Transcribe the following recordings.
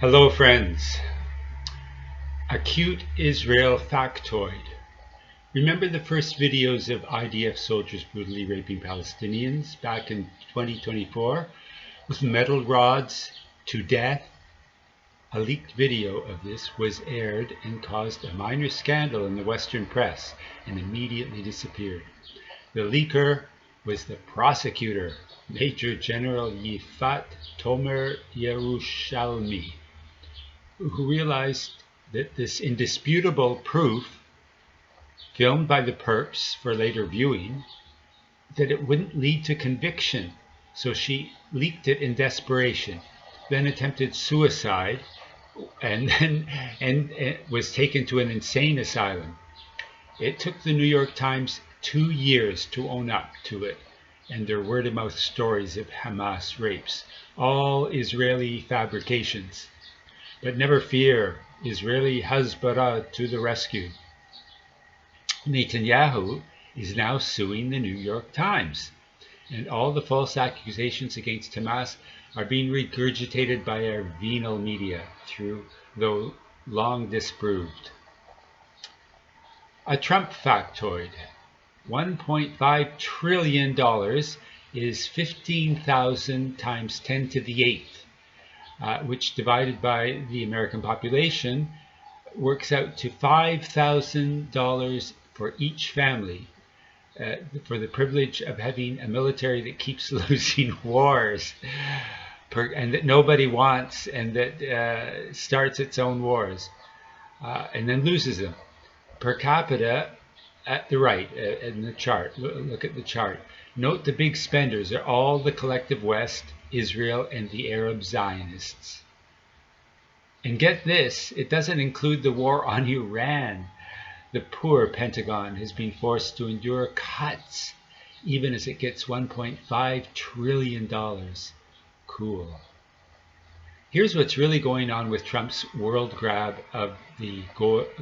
Hello friends. Acute Israel factoid. Remember the first videos of IDF soldiers brutally raping Palestinians back in 2024 with metal rods to death? A leaked video of this was aired and caused a minor scandal in the Western press and immediately disappeared. The leaker was the prosecutor, Major General Yifat Tomer Yerushalmi, who realized that this indisputable proof, filmed by the perps for later viewing, that it wouldn't lead to conviction. So she leaked it in desperation, then attempted suicide, and was taken to an insane asylum. It took the New York Times 2 years to own up to it, and their word-of-mouth stories of Hamas rapes, all Israeli fabrications. But never fear, Israeli Hezbollah to the rescue. Netanyahu is now suing the New York Times, and all the false accusations against Hamas are being regurgitated by our venal media, though long disproved. A Trump factoid. $1.5 trillion is 15,000 times 10 to the 8th. Which divided by the American population works out to $5,000 for each family for the privilege of having a military that keeps losing wars and that nobody wants, and that starts its own wars and then loses them. Per capita, at the right in the chart, look at the chart. Note the big spenders are all the collective West, Israel, and the Arab Zionists. And get this, it doesn't include the war on Iran. The poor Pentagon has been forced to endure cuts, even as it gets $1.5 trillion. Cool. Here's what's really going on with Trump's world grab of the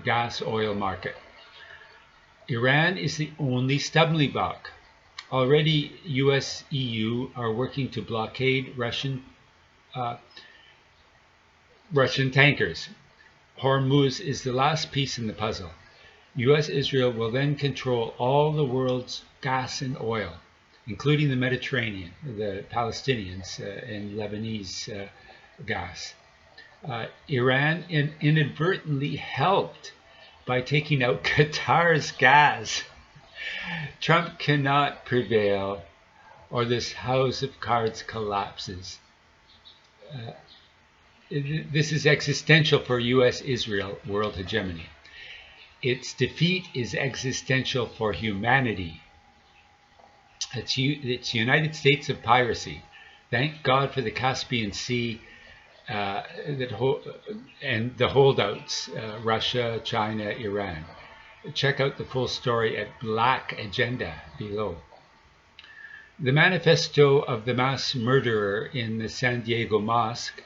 gas oil market. Iran is the only stumbling block. Already, US, EU are working to blockade Russian tankers. Hormuz is the last piece in the puzzle. US-Israel will then control all the world's gas and oil, including the Mediterranean, the Palestinians and Lebanese gas. Iran inadvertently helped by taking out Qatar's gas. Trump cannot prevail, or this house of cards collapses. This is existential for US-Israel world hegemony. Its defeat is existential for humanity. It's United States of piracy. Thank God for the Caspian Sea and the holdouts, Russia, China, Iran. Check out the full story at Black Agenda below. The manifesto of the mass murderer in the San Diego mosque,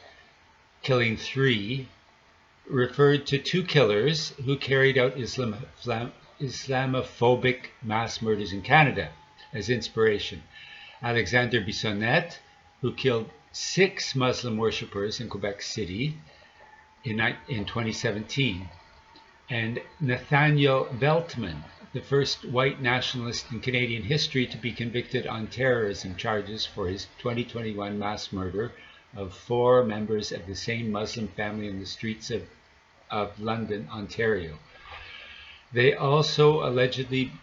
killing 3, referred to 2 killers who carried out Islamophobic mass murders in Canada as inspiration. Alexander Bissonnette, who killed 6 Muslim worshippers in Quebec City in 2017, and Nathaniel Veltman, the first white nationalist in Canadian history to be convicted on terrorism charges for his 2021 mass murder of 4 members of the same Muslim family in the streets of London, Ontario. They also allegedly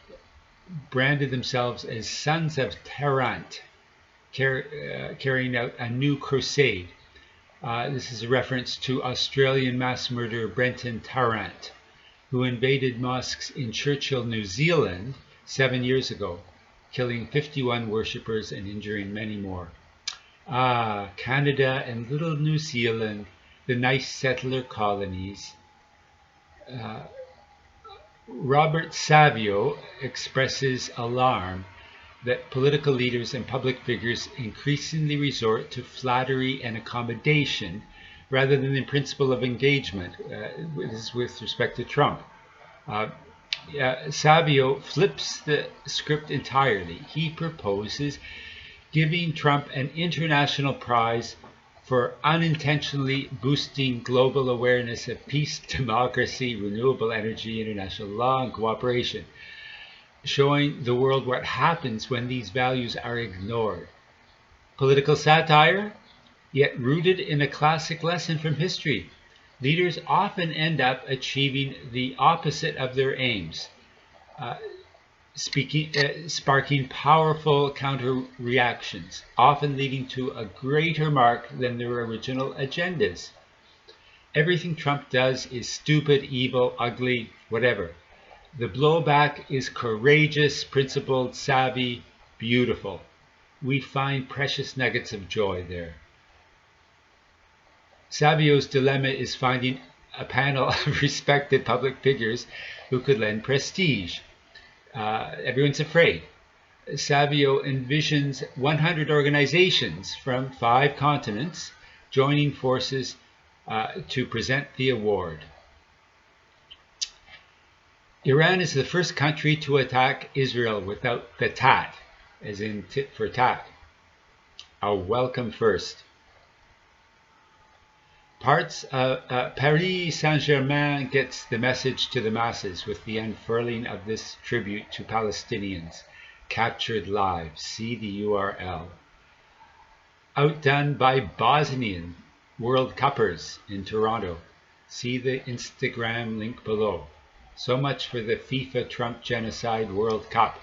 branded themselves as Sons of Tarrant, carrying out a new crusade. This is a reference to Australian mass murderer Brenton Tarrant, who invaded mosques in Churchill, New Zealand 7 years ago, killing 51 worshippers and injuring many more. Canada and little New Zealand, the nice settler colonies. Robert Savio expresses alarm that political leaders and public figures increasingly resort to flattery and accommodation rather than the principle of engagement. This is with respect to Trump. Savio flips the script entirely. He proposes giving Trump an international prize for unintentionally boosting global awareness of peace, democracy, renewable energy, international law, and cooperation, showing the world what happens when these values are ignored. Political satire, yet rooted in a classic lesson from history. Leaders often end up achieving the opposite of their aims, sparking powerful counter reactions, often leading to a greater mark than their original agendas. Everything Trump does is stupid, evil, ugly, whatever. The blowback is courageous, principled, savvy, beautiful. We find precious nuggets of joy there. Savio's dilemma is finding a panel of respected public figures who could lend prestige. Everyone's afraid. Savio envisions 100 organizations from 5 continents joining forces to present the award. Iran is the first country to attack Israel without the tat, as in tit for tat. A welcome first. Paris Saint-Germain gets the message to the masses with the unfurling of this tribute to Palestinians, captured live. See the URL. Outdone by Bosnian World Cuppers in Toronto. See the Instagram link below. So much for the FIFA Trump Genocide World Cup.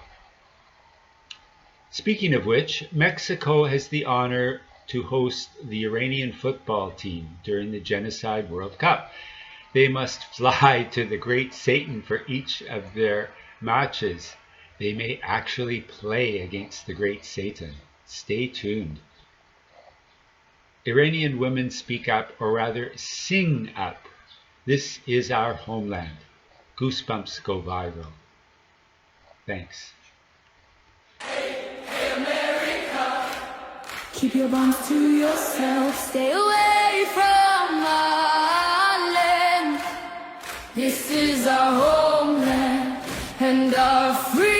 Speaking of which, Mexico has the honor to host the Iranian football team during the Genocide World Cup. They must fly to the Great Satan for each of their matches. They may actually play against the Great Satan. Stay tuned. Iranian women speak up, or rather sing up. This is our homeland. Goosebumps go viral. Thanks. Keep your bombs to yourself. Stay away from our land. This is our homeland and our freedom.